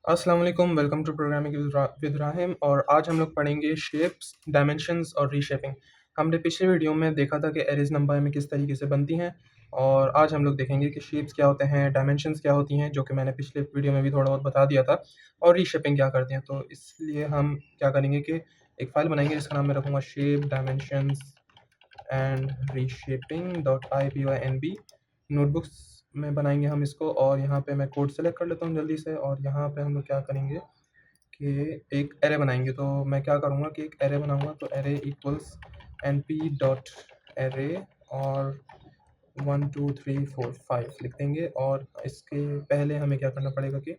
अस्सलाम वालेकुम, welcome to programming with Rahim. और आज हम लोग पढ़ेंगे शेप्स, डायमेंशंस और रीशेपिंग। हमने पिछले वीडियो में देखा था कि एरेज़ नंबर में किस तरीके से बनती हैं, और आज हम लोग देखेंगे कि शेप्स क्या होते हैं, डायमेंशंस क्या होती हैं, जो कि मैंने पिछले वीडियो में भी थोड़ा बहुत बता दिया था, और रीशेपिंग क्या करते हैं। तो इसलिए हम क्या करेंगे कि एक फ़ाइल बनाएंगे जिसका नाम मैं रखूँगा shape dimensions and reshaping dot IPYNB। Notebooks में बनाएंगे हम इसको, और यहाँ पे मैं कोड सेलेक्ट कर लेता हूँ जल्दी से। और यहाँ पे हम लोग क्या करेंगे कि एक एरे बनाएंगे। तो मैं क्या करूँगा कि एक एरे बनाऊँगा, तो array equals np dot array और 1 2 3 4 5 लिख देंगे। और इसके पहले हमें क्या करना पड़ेगा कि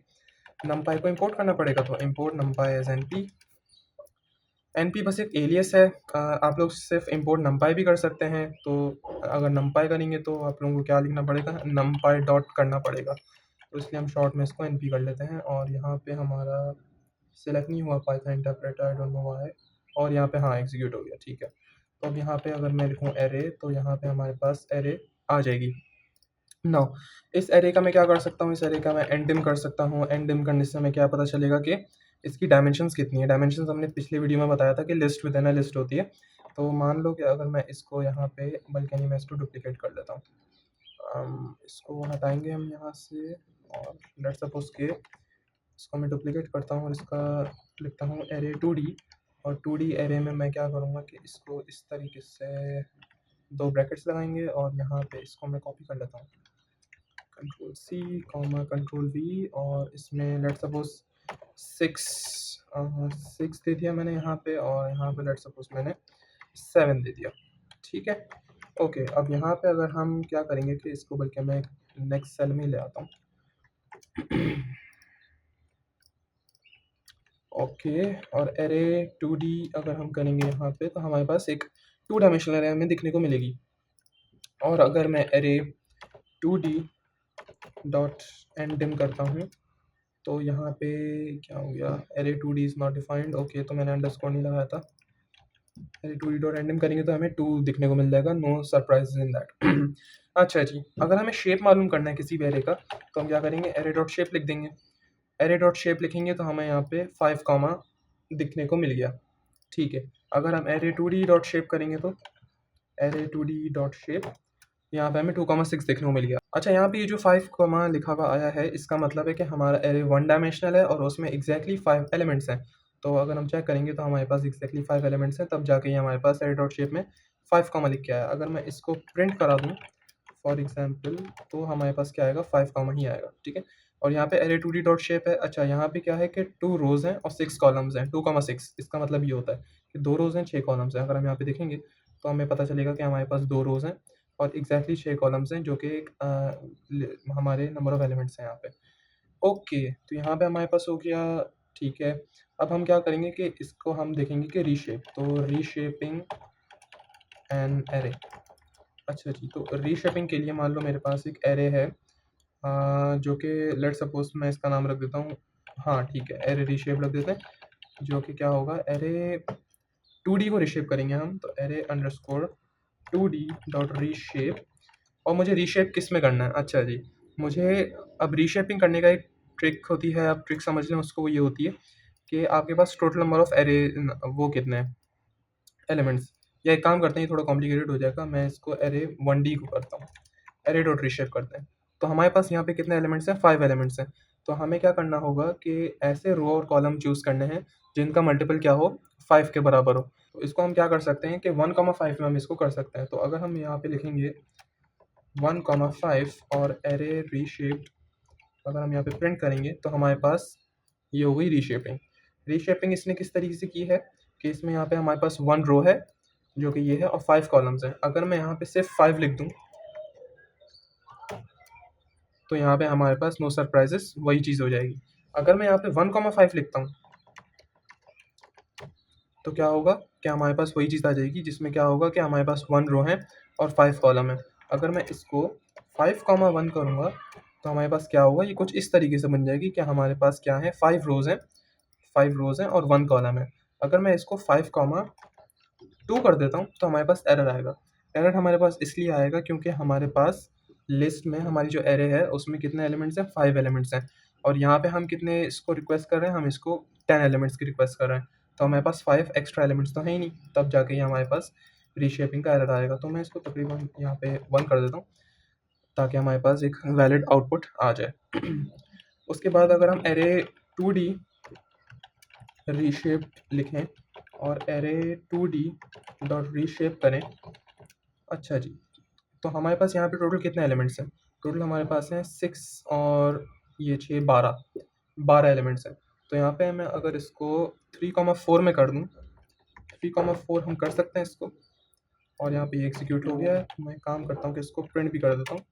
numpy को इंपोर्ट करना पड़ेगा। तो इंपोर्ट numpy एज np बस एक एलियस है। आप लोग सिर्फ इंपोर्ट numpy भी कर सकते हैं। तो अगर numpy करेंगे तो आप लोगों को क्या लिखना पड़ेगा, numpy डॉट करना पड़ेगा। तो इसलिए हम शॉर्ट में इसको np कर लेते हैं। और यहाँ पे हमारा सेलेक्ट नहीं हुआ Python interpreter, I don't know why. और यहाँ पे हाँ एग्जीक्यूट हो गया, ठीक है। तो अब यहाँ पे अगर मैं लिखूँ एरे, तो यहाँ पे हमारे पास एरे आ जाएगी। नाउ इस एरे का मैं क्या कर सकता हूँ, इस एरे का मैं एनडिम कर सकता हूँ। एनडिम करने से हमें क्या पता चलेगा कि इसकी डायमेंशंस कितनी है। डायमेंशंस हमने पिछले वीडियो में बताया था कि list with in a list होती है। तो मान लो कि अगर मैं इसको यहाँ पे, बल्कि नहीं, मैं इसको डुप्लीकेट कर लेता हूँ। इसको हटाएंगे हम यहाँ से, और लेट्स सपोज के इसको मैं डुप्लीकेट करता हूँ और इसका लिखता हूँ एरे 2D। और 2D एरे में मैं क्या करूँगा कि इसको इस तरीके से दो ब्रैकेट्स लगाएंगे, और यहाँ पे इसको मैं कॉपी कर लेता हूँ, Ctrl+C, Ctrl+V। और इसमें लेट्स सपोज 6 दे दिया मैंने यहाँ पे, और यहाँ पे लेट्स सपोज मैंने 7 दे दिया, ठीक है। ओके, अब यहाँ पे अगर हम क्या करेंगे कि इसको, बल्कि मैं नेक्स्ट सेल में ले आता हूँ। ओके, और एरे 2D अगर हम करेंगे यहाँ पे, तो हमारे पास एक 2 डायमेंशनल एरे हमें दिखने को मिलेगी। और अगर मैं एरे 2D डॉट एनडिम करता हूँ, तो यहाँ पे क्या हो गया, array 2D is not defined. Okay, तो मैंने अंडरस्कोर नहीं लगाया था। एरे 2D डॉट एनडिम करेंगे तो हमें 2 दिखने को मिल जाएगा, नो सरप्राइज इन दैट। अच्छा जी, अगर हमें शेप मालूम करना है किसी भी एरे का, तो हम क्या करेंगे, एरे डॉट शेप लिख देंगे। एरे डॉट शेप लिखेंगे तो हमें यहाँ पे 5 कॉमा दिखने को मिल गया, ठीक है। अगर हम एरे 2D डॉट शेप करेंगे, तो एरे 2D डॉट शेप, यहाँ पे हमें 2,6 देखने को मिल गया। अच्छा, यहाँ पे ये जो 5 कॉमा लिखा हुआ आया है, इसका मतलब है कि हमारा एरे 1 डायमेंशनल है और उसमें एग्जैक्टली 5 एलिमेंट्स हैं। तो अगर हम चेक करेंगे तो हमारे पास एग्जैक्टली 5 एलिमेंट्स हैं, तब जाके ये हमारे पास एरे डॉट शेप में 5 कॉमा लिख के आया। अगर मैं इसको प्रिंट करा दूँ फॉर एग्जाम्पल, तो हमारे पास क्या आएगा, 5 कॉमा ही आएगा, ठीक है। और यहाँ पे एरे 2D डॉट शेप है। अच्छा, यहाँ पे क्या है कि 2 रोज़ हैं और 6 कॉलम्स हैं, 2,6। इसका मतलब ये होता है कि 2 रोज़ हैं, 6 कॉलम्स हैं। अगर हम यहाँ पे देखेंगे तो हमें पता चलेगा कि हमारे पास 2 रोज़ हैं और एग्जैक्टली 6 कॉलम्स हैं, जो कि एक हमारे नंबर ऑफ एलिमेंट्स हैं यहाँ पे। ओके, तो यहाँ पे हमारे पास हो गया, ठीक है। अब हम क्या करेंगे कि इसको हम देखेंगे कि रीशेप, तो रीशेपिंग एन एरे। अच्छा जी, तो रीशेपिंग के लिए मान लो मेरे पास एक एरे है, जो कि लेट्स सपोज मैं इसका नाम रख देता हूँ, हाँ ठीक है, एरे रीशेप रख देते हैं। जो कि क्या होगा, एरे 2D को रीशेप करेंगे हम, तो array underscore 2D dot reshape. और मुझे रीशेप किस में करना है, अच्छा जी, मुझे अब रीशेपिंग करने का एक ट्रिक होती है, आप ट्रिक समझ लें उसको। ये होती है कि आपके पास टोटल नंबर ऑफ एरे, वो कितने हैं एलिमेंट्स। या एक काम करते हैं, ये थोड़ा कॉम्प्लिकेटेड हो जाएगा, मैं इसको एरे 1D को करता हूँ, एरे डॉट रीशेप करते हैं। तो हमारे पास यहाँ पे कितने एलिमेंट्स हैं, 5 एलिमेंट्स हैं। तो हमें क्या करना होगा कि ऐसे रो और कॉलम चूज़ करने हैं जिनका मल्टीपल क्या हो, 5 के बराबर हो। तो इसको हम क्या कर सकते हैं कि 1,5 में हम इसको कर सकते हैं। तो अगर हम यहाँ पे लिखेंगे 1,5 और एरे रीशेप्ड, अगर हम यहाँ पे प्रिंट करेंगे तो हमारे पास ये हो गई रीशेपिंग। रीशेपिंग इसने किस तरीके से की है कि इसमें यहाँ पे हमारे पास 1 रो है जो कि ये है, और 5 कॉलम्स हैं। अगर मैं यहाँ पे सिर्फ 5 लिख दूँ, तो यहाँ पे हमारे पास नो सरप्राइजेस वही चीज़ हो जाएगी। अगर मैं यहाँ पे 1,5 लिखता हूँ, तो क्या होगा कि हमारे पास वही चीज़ आ जाएगी, जिसमें क्या होगा कि हमारे पास 1 रो है और 5 कॉलम है। अगर मैं इसको 5,1 करूँगा, तो हमारे पास क्या होगा, ये कुछ इस तरीके से बन जाएगी कि हमारे पास क्या है, 5 रोज़ हैं, 5 रोज़ हैं और 1 कॉलम है। अगर मैं इसको 5,2 कर देता हूँ, तो हमारे पास एरर आएगा। एरर हमारे पास इसलिए आएगा क्योंकि हमारे पास लिस्ट में हमारी जो एरे है उसमें कितने एलिमेंट्स हैं, 5 एलिमेंट्स हैं। और यहाँ पे हम कितने इसको रिक्वेस्ट कर रहे हैं, हम इसको 10 एलिमेंट्स की रिक्वेस्ट कर रहे हैं। तो हमारे पास 5 एक्स्ट्रा एलिमेंट्स तो हैं ही नहीं, तब जाके ये हमारे पास रीशेपिंग का एरर आएगा। तो मैं इसको तकरीबन यहाँ पे 1 कर देता हूँ ताकि हमारे पास एक वैलिड आउटपुट आ जाए। उसके बाद अगर हम एरे 2D रीशेप लिखें और एरे 2D डॉट रीशेप करें। अच्छा जी, तो हमारे पास यहाँ पे टोटल कितने एलिमेंट्स हैं? टोटल हमारे पास हैं 6 और ये 6, 12 एलिमेंट्स हैं। तो यहाँ पे मैं अगर इसको 3,4 में कर दूँ, 3,4 हम कर सकते हैं इसको, और यहाँ पे ये एग्जीक्यूट हो गया है। मैं काम करता हूँ कि इसको प्रिंट भी कर देता हूँ।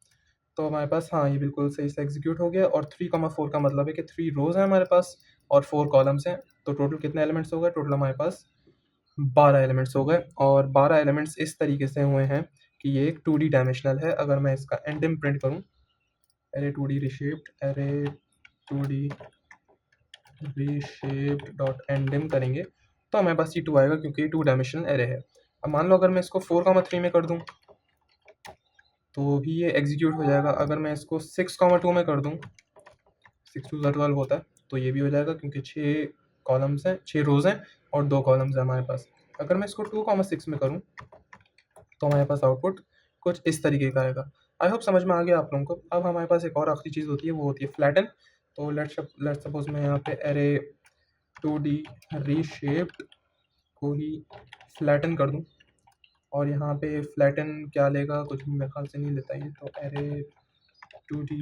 तो हमारे पास हाँ, ये बिल्कुल सही से एग्जीक्यूट हो गया, और 3,4 का मतलब है कि 3 रोज़ हैं हमारे पास और 4 कॉलम्स हैं। तो टोटल कितने एलिमेंट्स हो गए? टोटल हमारे पास 12 एलिमेंट्स हो गए, और 12 एलिमेंट्स इस तरीके से हुए हैं कि ये एक 2D डायमेंशनल है। अगर मैं इसका एंडिम प्रिंट करूँ, array 2D reshaped, array 2D reshaped dot ndim करेंगे तो हमारे पास ये 2 आएगा, क्योंकि ये 2 डायमेंशनल एरे है। अब मान लो अगर मैं इसको 4,3 में कर दूँ तो भी ये एग्जीक्यूट हो जाएगा। अगर मैं इसको 6,2 में कर दूँ, 6 2 12 होता है, तो ये भी हो जाएगा, क्योंकि 6 कॉलम्स हैं, 6 रोज़ हैं और 2 कॉलम्स हैं हमारे पास। अगर मैं इसको 2,6 में करूँ तो हमारे पास आउटपुट कुछ इस तरीके का आएगा। आई होप समझ में आ गया आप लोगों को। अब हमारे पास एक और आखिरी चीज़ होती है, वो होती है फ्लैटन। तो लेट्स सपोज मैं यहाँ पे एरे 2D रीशेप्ड को ही फ्लैटन कर दूँ, और यहाँ पे फ्लैटन क्या लेगा, कुछ भी मेरे ख्याल से नहीं लेता ये। तो एरे 2D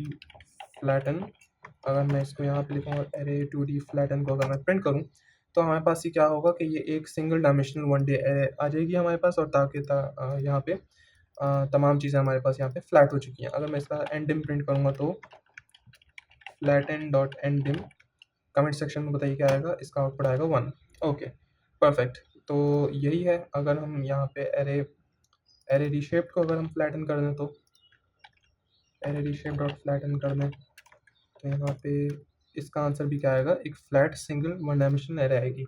फ्लैटन, अगर मैं इसको यहाँ पे लिखूँ और एरे 2D फ्लैटन को अगर मैं प्रिंट करूँ तो हमारे पास ये क्या होगा कि ये एक सिंगल डायमेंशनल 1D एरे आ जाएगी हमारे पास, और यहाँ पे तमाम चीज़ें हमारे पास यहाँ पे फ्लैट हो चुकी हैं। अगर मैं इसका एंडिम प्रिंट करूँगा तो फ्लैटन डॉट एंडिम, कमेंट सेक्शन में बताइए क्या आएगा, इसका आउटपुट आएगा 1। Okay, perfect. तो यही है। अगर हम यहाँ पे एरे रीशेप्ड को अगर हम फ्लैटन कर दें, तो एरे रीशेप डॉट फ्लैटन कर दें तो यहाँ पे इसका आंसर भी क्या आएगा, एक फ्लैट सिंगल 1 डायमेंशनल एरे आएगी।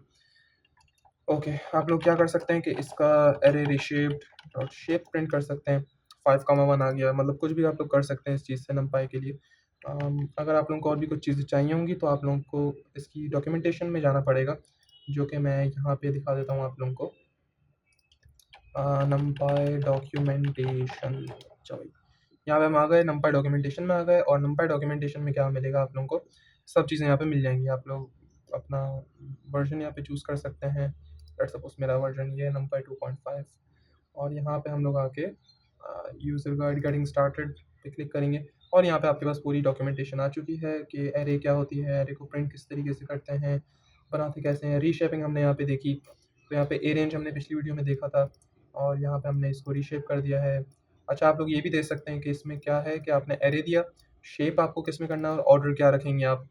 ओके, आप लोग क्या कर सकते हैं कि इसका array reshaped dot shape print कर सकते हैं। 5,1 आ गया, मतलब कुछ भी आप लोग कर सकते हैं इस चीज़ से numpy के लिए। अगर आप लोगों को और भी कुछ चीज़ें चाहिए होंगी तो आप लोगों को इसकी डॉक्यूमेंटेशन में जाना पड़ेगा, जो कि मैं यहाँ पे दिखा देता हूँ आप लोगों को। numpy डॉक्यूमेंटेशन, चलो यहाँ पे हम आ गए, numpy डॉक्यूमेंटेशन में आ गए, और numpy डॉक्यूमेंटेशन में क्या मिलेगा आप लोगों को, सब चीज़ें यहाँ पे मिल जाएंगी। आप लोग अपना वर्जन यहाँ पे चूज़ कर सकते हैं। लेट्स सपोज मेरा वर्जन ये है numpy 2.5, और यहाँ पे हम लोग आके यूज़र गाइड गेटिंग स्टार्टेड पे क्लिक करेंगे, और यहाँ पे आपके पास पूरी डॉक्यूमेंटेशन आ चुकी है कि एरे क्या होती है, एरे को प्रिंट किस तरीके से करते हैं, बनाते कैसे हैं। रीशेपिंग हमने यहाँ पे देखी, तो यहाँ पे ए रेंज हमने पिछली वीडियो में देखा था, और यहाँ पे हमने इसको रीशेप कर दिया है। अच्छा, आप लोग ये भी देख सकते हैं कि इसमें क्या है कि आपने एरे दिया, शेप आपको किस में करना है, और ऑर्डर क्या रखेंगे आप।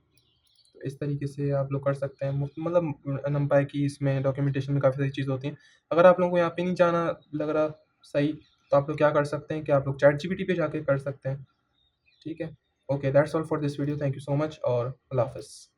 तो इस तरीके से आप लोग कर सकते हैं। मतलब numpy की इसमें डॉक्यूमेंटेशन में काफ़ी सारी चीज़ होती हैं। अगर आप लोगों को यहाँ पे नहीं जाना लग रहा सही, तो आप लोग क्या कर सकते हैं कि आप लोग ChatGPT पे जाके कर सकते हैं। ठीक है, okay, that's all for this video. Thank you so much, और अल्लाह हाफ़िज़।